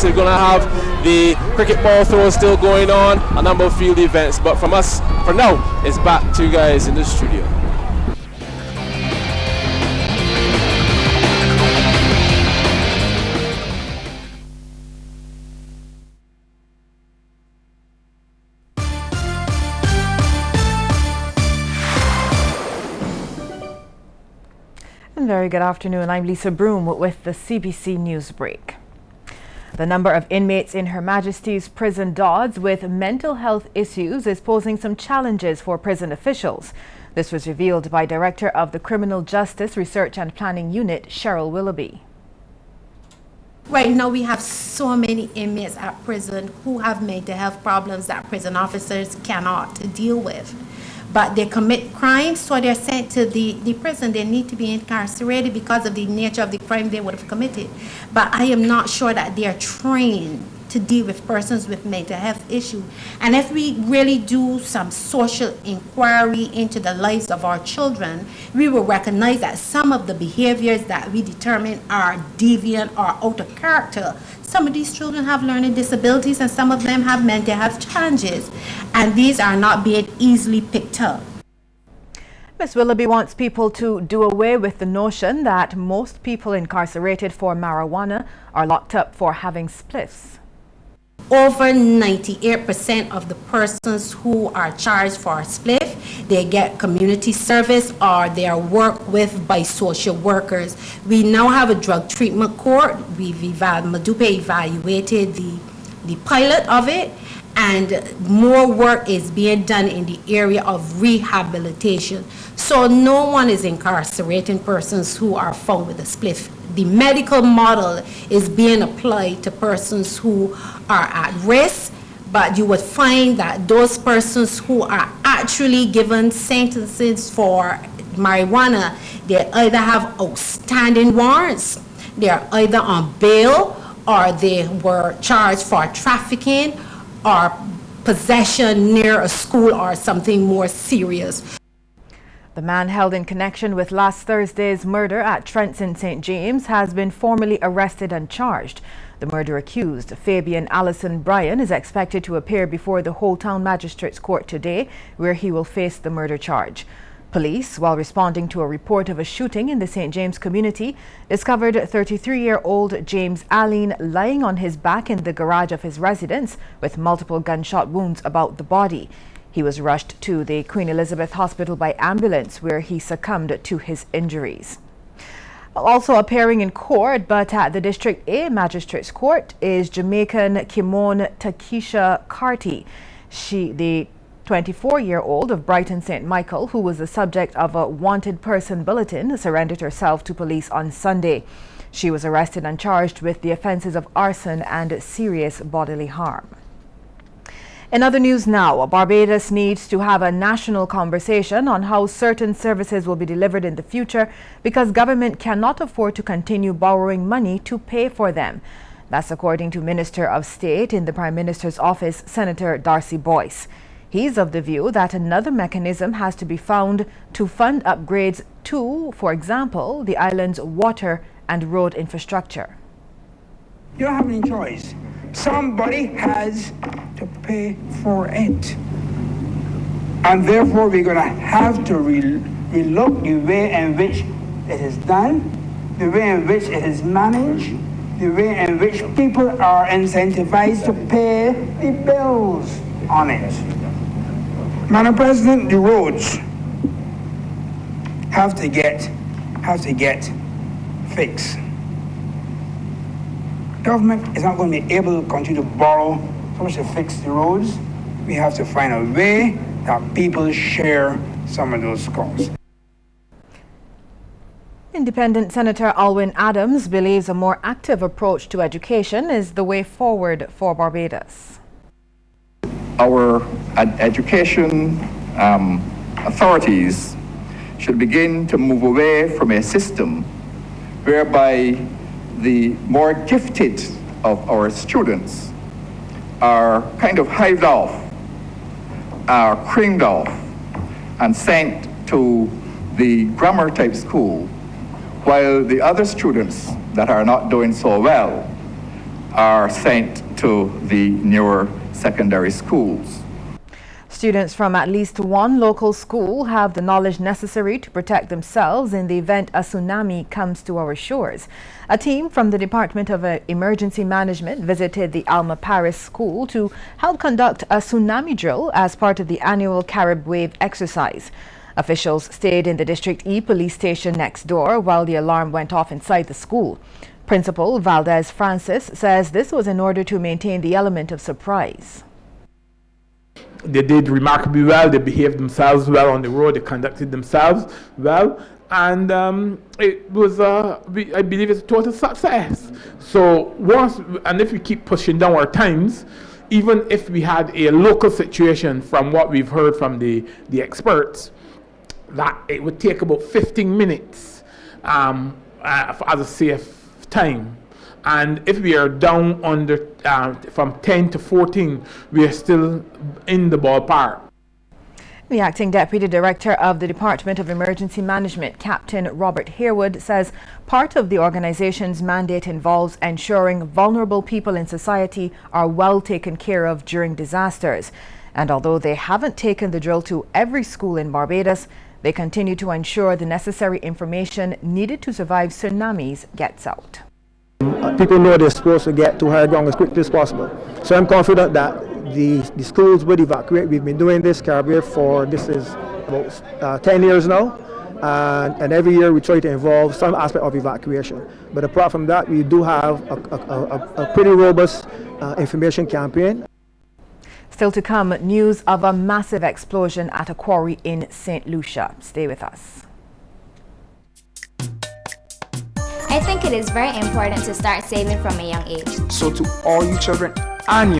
We're going to have the cricket ball throw still going on, a number of field events. But from us, for now, it's back to you guys in the studio. Very good afternoon. I'm Lisa Broom with the CBC News Break. The number of inmates in Her Majesty's Prison Dodds with mental health issues is posing some challenges for prison officials. This was revealed by Director of the Criminal Justice Research and Planning Unit, Cheryl Willoughby. Right now we have so many inmates at prison who have mental health problems that prison officers cannot deal with. But they commit crimes, so they're sent to the prison. They need to be incarcerated because of the nature of the crime they would have committed. But I am not sure that they are trained to deal with persons with mental health issues. And if we really do some social inquiry into the lives of our children, we will recognize that some of the behaviors that we determine are deviant or out of character. Some of these children have learning disabilities and some of them have mental health challenges, and these are not being easily picked up. Ms. Willoughby wants people to do away with the notion that most people incarcerated for marijuana are locked up for having spliffs. Over 98% of the persons who are charged for a spliff, they get community service or they are worked with by social workers. We now have a drug treatment court. Madupe evaluated the pilot of it, and more work is being done in the area of rehabilitation. So no one is incarcerating persons who are found with a spliff. The medical model is being applied to persons who are at risk, but you would find that those persons who are actually given sentences for marijuana, they either have outstanding warrants, they are either on bail, or they were charged for trafficking or possession near a school or something more serious. The man held in connection with last Thursday's murder at Trenton St. James has been formally arrested and charged. The murder accused, Fabian Allison Bryan, is expected to appear before the Whole Town Magistrates Court today, where he will face the murder charge. Police, while responding to a report of a shooting in the St. James community, discovered 33-year-old James Allen lying on his back in the garage of his residence with multiple gunshot wounds about the body. He was rushed to the Queen Elizabeth Hospital by ambulance, where he succumbed to his injuries. Also appearing in court, but at the District A Magistrates Court, is Jamaican Kimon Takesha Carty. The 24-year-old of Brighton St. Michael, who was the subject of a wanted person bulletin, surrendered herself to police on Sunday. She was arrested and charged with the offences of arson and serious bodily harm. In other news now, Barbados needs to have a national conversation on how certain services will be delivered in the future because government cannot afford to continue borrowing money to pay for them. That's according to Minister of State in the Prime Minister's office, Senator Darcy Boyce. He's of the view that another mechanism has to be found to fund upgrades to, for example, the island's water and road infrastructure. You don't have any choice. Somebody has to pay for it. And therefore, we're going to have to relook the way in which it is done, the way in which it is managed, the way in which people are incentivized to pay the bills on it. Madam President, the roads have to get fixed. Government is not going to be able to continue to borrow so much to fix the roads. We have to find a way that people share some of those costs. Independent Senator Alwyn Adams believes a more active approach to education is the way forward for Barbados. Our education authorities should begin to move away from a system whereby the more gifted of our students are kind of hived off, are creamed off, and sent to the grammar type school, while the other students that are not doing so well are sent to the newer secondary schools. Students from at least one local school have the knowledge necessary to protect themselves in the event a tsunami comes to our shores. A team from the Department of Emergency Management visited the Alma Paris School to help conduct a tsunami drill as part of the annual Carib Wave exercise. Officials stayed in the District E police station next door while the alarm went off inside the school. Principal Valdez Francis says this was in order to maintain the element of surprise. They did remarkably well. They behaved themselves well on the road. They conducted themselves well, and it was, I believe, it's a total success. So and if we keep pushing down our times, even if we had a local situation, from what we've heard from the experts, that it would take about 15 minutes as a safe time. And if we are down under from 10 to 14, we are still in the ballpark. The acting deputy director of the Department of Emergency Management, Captain Robert Harewood, says part of the organization's mandate involves ensuring vulnerable people in society are well taken care of during disasters. And although they haven't taken the drill to every school in Barbados, they continue to ensure the necessary information needed to survive tsunamis gets out. People know they're supposed to get to higher ground as quickly as possible. So I'm confident that the schools would evacuate. We've been doing this Caribbean for, this is about 10 years now. And every year we try to involve some aspect of evacuation. But apart from that, we do have a pretty robust information campaign. Still to come, news of a massive explosion at a quarry in St. Lucia. Stay with us. I think it is very important to start saving from a young age. So to all you children and